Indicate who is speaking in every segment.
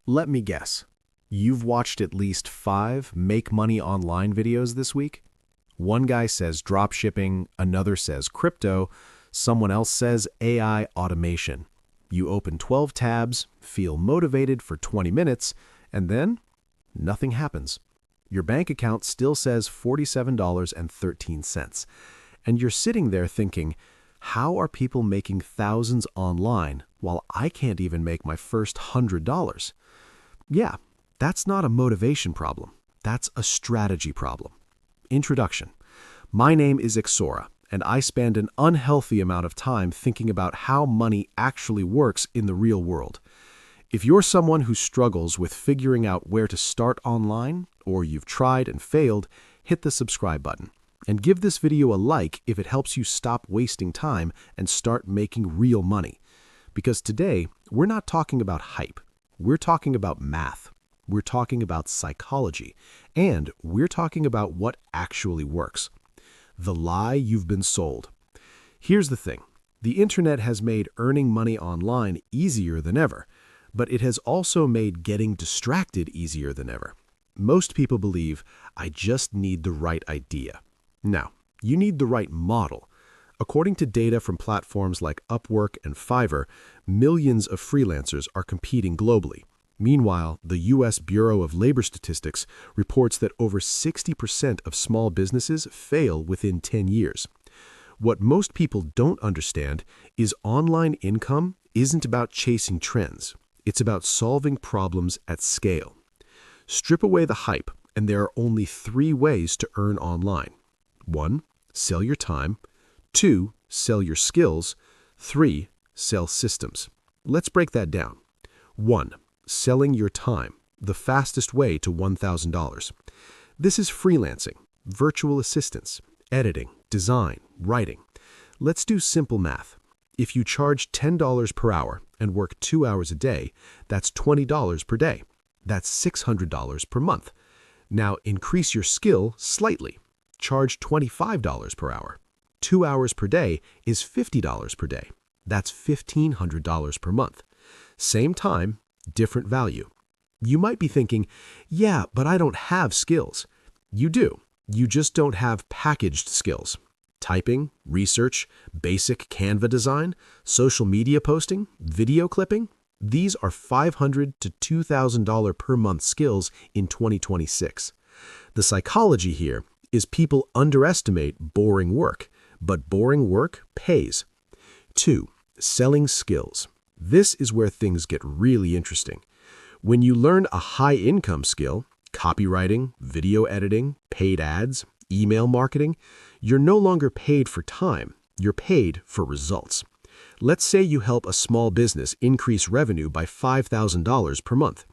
Speaker 1: Let me guess. You've watched at least 5 Make Money Online videos this week? One guy says dropshipping, another says crypto, someone else says AI automation. You open 12 tabs, feel motivated for 20 minutes, and then nothing happens. Your bank account still says $47.13. And you're sitting there thinking, how are people making thousands online while I can't even make my first $100? Yeah, that's not a motivation problem. That's a strategy problem. Introduction. My name is Ixora, and I spend an unhealthy amount of time thinking about how money actually works in the real world. If you're someone who struggles with figuring out where to start online, or you've tried and failed, hit the subscribe button. And give this video a like if it helps you stop wasting time and start making real money. Because today, we're not talking about hype. We're talking about math. We're talking about psychology. And we're talking about what actually works. The lie you've been sold. Here's the thing. The internet has made earning money online easier than ever, but it has also made getting distracted easier than ever. Most people believe, I just need the right idea. Now, you need the right model. According to data from platforms like Upwork and Fiverr, millions of freelancers are competing globally. Meanwhile, the U.S. Bureau of Labor Statistics reports that over 60% of small businesses fail within 10 years. What most people don't understand is online income isn't about chasing trends. It's about solving problems at scale. Strip away the hype, and there are only 3 ways to earn online. 1. Sell your time. 2. Sell your skills. 3. Sell systems. Let's break that down. 1. Selling your time, the fastest way to $1,000. This is freelancing, virtual assistants, editing, design, writing. Let's do simple math. If you charge $10 per hour and work 2 hours a day, that's $20 per day. That's $600 per month. Now increase your skill slightly. Charge $25 per hour. 2 hours per day is $50 per day. That's $1,500 per month. Same time, different value. You might be thinking, yeah, but I don't have skills. You do. You just don't have packaged skills. Typing, research, basic Canva design, social media posting, video clipping. These are $500 to $2,000 per month skills in 2026. The psychology here is people underestimate boring work, but boring work pays. 2. Selling skills. This is where things get really interesting. When you learn a high-income skill, copywriting, video editing, paid ads, email marketing, you're no longer paid for time, you're paid for results. Let's say you help a small business increase revenue by $5,000 per month.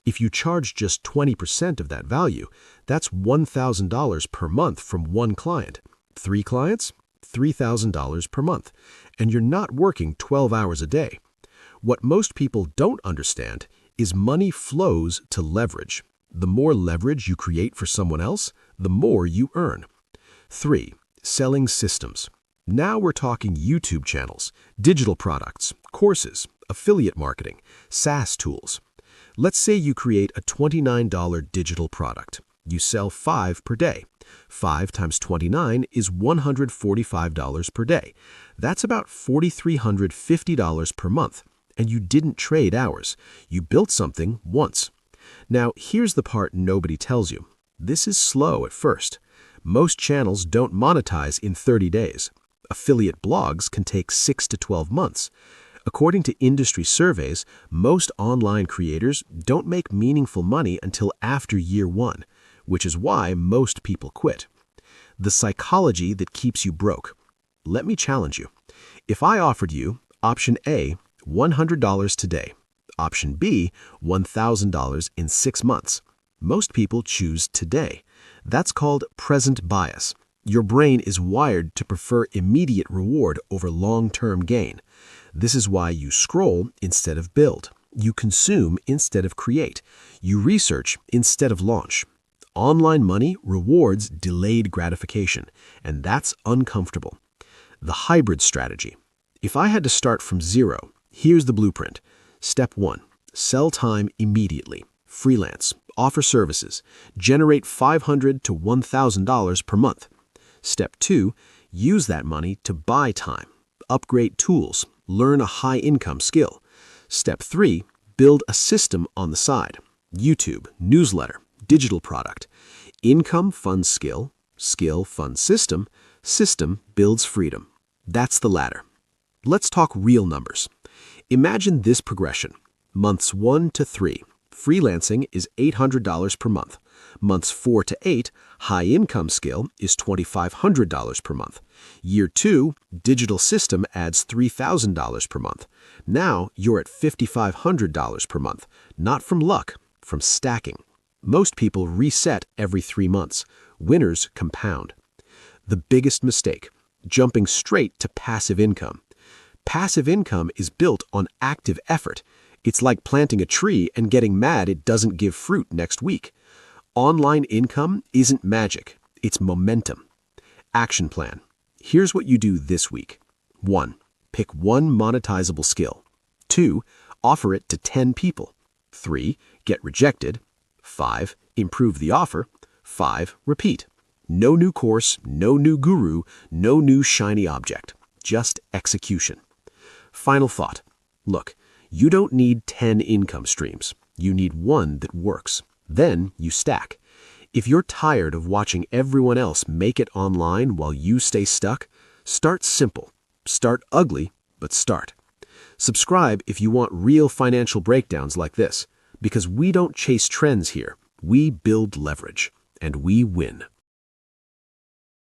Speaker 1: If you charge just 20% of that value, that's $1,000 per month from one client. 3 clients, $3,000 per month. And you're not working 12 hours a day. What most people don't understand is money flows to leverage. The more leverage you create for someone else, the more you earn. 3. Selling systems. Now we're talking YouTube channels, digital products, courses, affiliate marketing, SaaS tools. Let's say you create a $29 digital product. You sell 5 per day. 5 times 29 is $145 per day. That's about $4,350 per month. And you didn't trade hours. You built something once. Now, here's the part nobody tells you. This is slow at first. Most channels don't monetize in 30 days. Affiliate blogs can take 6 to 12 months. According to industry surveys, most online creators don't make meaningful money until after year 1, which is why most people quit. The psychology that keeps you broke. Let me challenge you. If I offered you option A, $100 today, option B, $1,000 in 6 months, most people choose today. That's called present bias. Your brain is wired to prefer immediate reward over long-term gain. This is why you scroll instead of build. You consume instead of create. You research instead of launch. Online money rewards delayed gratification, and that's uncomfortable. The hybrid strategy. If I had to start from zero, here's the blueprint. Step 1. Sell time immediately. Freelance. Offer services. Generate $500 to $1,000 per month. Step 2. Use that money to buy time. Upgrade tools. Learn a high-income skill. Step 3. Build a system on the side. YouTube, newsletter, digital product. Income funds skill. Skill funds system. System builds freedom. That's the ladder. Let's talk real numbers. Imagine this progression. Months 1 to 3. Freelancing is $800 per month. Months 4 to 8, high income skill is $2,500 per month. Year 2, digital system adds $3,000 per month. Now you're at $5,500 per month, not from luck, from stacking. Most people reset every 3 months. Winners compound. The biggest mistake, jumping straight to passive income. Passive income is built on active effort. It's like planting a tree and getting mad it doesn't give fruit next week. Online income isn't magic, it's momentum. Action plan. Here's what you do this week. 1. Pick one monetizable skill. 2. Offer it to 10 people. 3. Get rejected. 5. Improve the offer. 5. Repeat. No new course, no new guru, no new shiny object. Just execution. Final thought. Look, you don't need 10 income streams. You need one that works. Then you stack. If you're tired of watching everyone else make it online while you stay stuck, start simple. Start ugly, but start. Subscribe if you want real financial breakdowns like this, because we don't chase trends here. We build leverage, and we win.